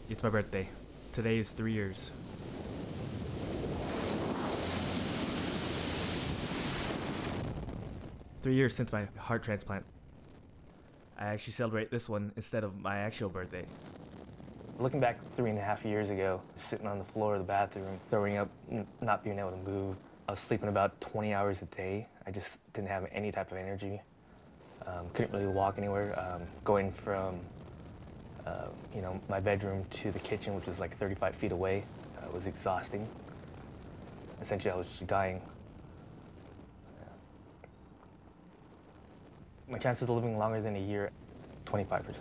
It's my birthday. Today is 3 years. Three years since my heart transplant. I actually celebrate this one instead of my actual birthday. Looking back 3.5 years ago, sitting on the floor of the bathroom, throwing up, not being able to move. I was sleeping about 20 hours a day. I just didn't have any type of energy. Couldn't really walk anywhere. Going from my bedroom to the kitchen, which was like 35 feet away, was exhausting. Essentially, I was just dying. My chances of living longer than a year, 25%.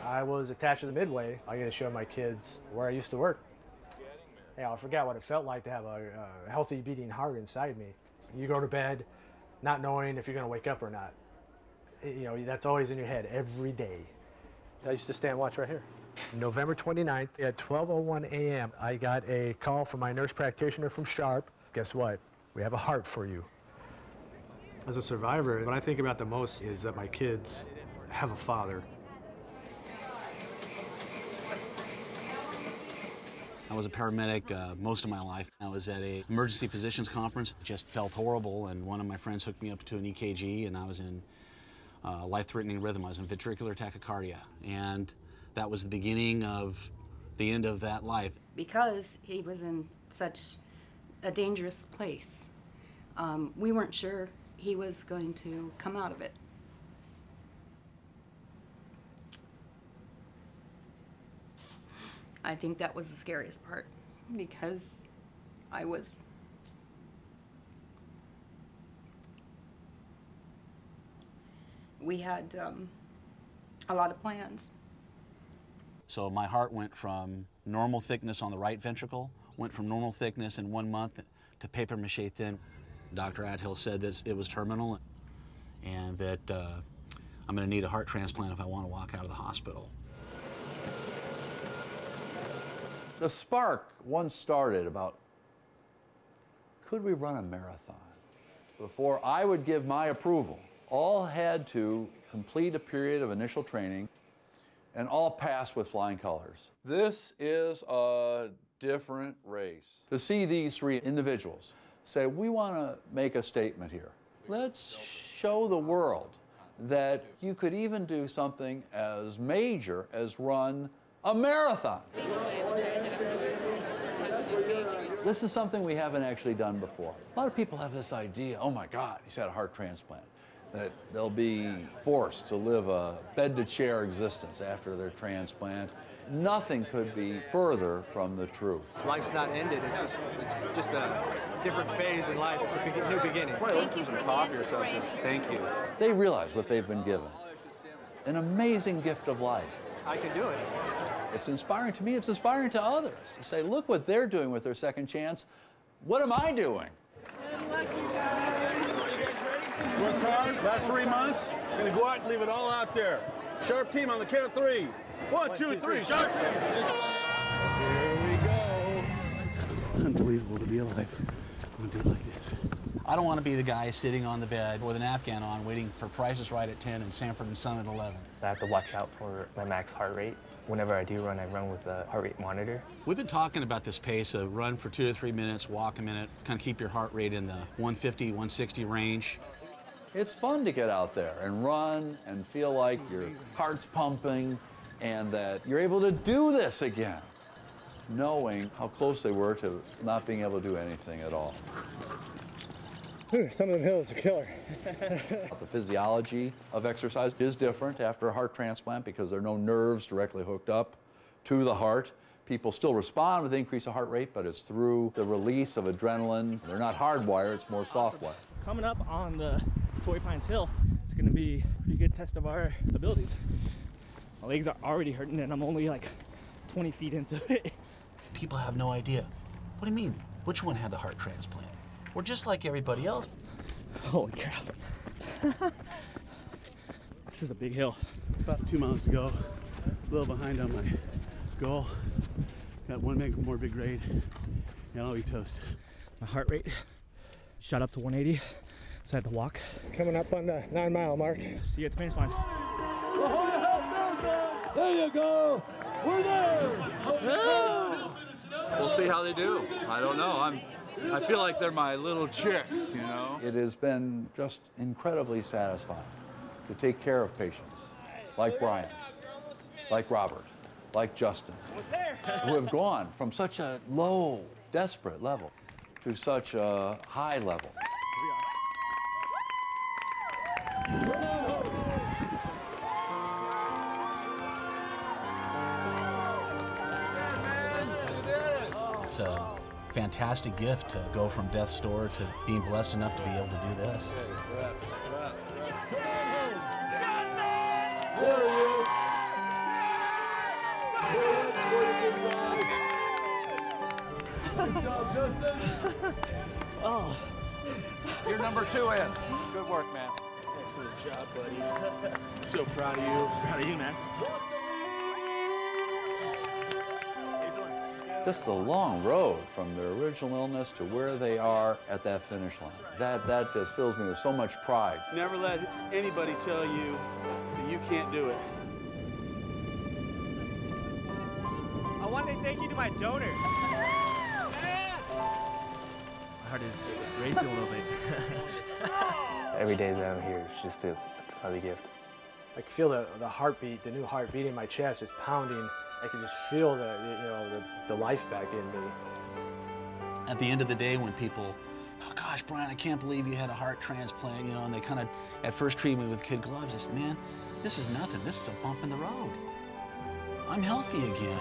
I was attached to the Midway. I get to show my kids where I used to work. I forgot what it felt like to have a healthy beating heart inside me. You go to bed not knowing if you're going to wake up or not. That's always in your head every day. I used to stand and watch right here. November 29th at 12:01 a.m. I got a call from my nurse practitioner from Sharp. Guess what? We have a heart for you. As a survivor, what I think about the most is that my kids have a father. I was a paramedic most of my life. I was at an emergency physicians conference, just felt horrible, and one of my friends hooked me up to an EKG, and I was in life-threatening rhythm. I was in ventricular tachycardia, and that was the beginning of the end of that life. Because he was in such a dangerous place, we weren't sure he was going to come out of it. I think that was the scariest part, because we had a lot of plans. So my heart went from normal thickness on the right ventricle, went from normal thickness in 1 month to papier-mâché thin. Dr. Adhill said that it was terminal and that I'm going to need a heart transplant if I want to walk out of the hospital. The spark once started about, could we run a marathon? Before I would give my approval, all had to complete a period of initial training and all passed with flying colors. This is a different race. To see these three individuals say, we want to make a statement here. Let's show the world that you could even do something as major as run a marathon. This is something we haven't actually done before. A lot of people have this idea, oh my God, he's had a heart transplant, that they'll be forced to live a bed-to-chair existence after their transplant. Nothing could be further from the truth. Life's not ended, it's just a different phase in life. It's a new beginning. Thank you for the inspiration. Thank you. They realize what they've been given. An amazing gift of life. I can do it. It's inspiring to me, it's inspiring to others to say, look what they're doing with their second chance. What am I doing? Good luck, you guys. Worked hard, last 3 months. We're gonna go out and leave it all out there. Sharp team on the count of three. One, two, three, sharp. Here we go. Unbelievable to be alive on a day like this. I don't want to be the guy sitting on the bed with an Afghan on waiting for Price is Right at 10 and Sanford and Son at 11. I have to watch out for my max heart rate. Whenever I do run, I run with a heart rate monitor. We've been talking about this pace of run for 2 to 3 minutes, walk a minute, kind of keep your heart rate in the 150, 160 range. It's fun to get out there and run and feel like your heart's pumping and that you're able to do this again, knowing how close they were to not being able to do anything at all. Some of them hills are killer. The physiology of exercise is different after a heart transplant because there are no nerves directly hooked up to the heart. People still respond with the increase of heart rate, but it's through the release of adrenaline. They're not hardwired, it's more softwired. Coming up on the Torrey Pines Hill, it's going to be a pretty good test of our abilities. My legs are already hurting and I'm only like 20 feet into it. People have no idea. What do you mean? Which one had the heart transplant? We're just like everybody else. Holy crap. This is a big hill. About 2 miles to go. A little behind on my goal. Got 1 more big grade, and I'll be toast. My heart rate shot up to 180. So I had to walk. Coming up on the 9-mile mark. See you at the finish line. There you go. We're there. We'll see how they do. I don't know. I feel like they're my little chicks, you know? It has been just incredibly satisfying to take care of patients like Brian, like Robert, like Justin, who have gone from such a low, desperate level to such a high level. It's a fantastic gift to go from death's door to being blessed enough to be able to do this. Good job, Justin. Oh. You're number 2 in. Good work, man. Excellent job, buddy. I'm so proud of you. Proud of you, man. Just the long road from their original illness to where they are at that finish line. That just fills me with so much pride. Never let anybody tell you that you can't do it. I want to say thank you to my donor. My heart is racing a little bit. Every day that I'm here is just it's another gift. I can feel the heartbeat, the new heart beating in my chest, just pounding. I can just feel the life back in me. At the end of the day, when people, oh gosh, Brian, I can't believe you had a heart transplant, and they kind of at first treat me with kid gloves. I said, man, this is nothing. This is a bump in the road. I'm healthy again.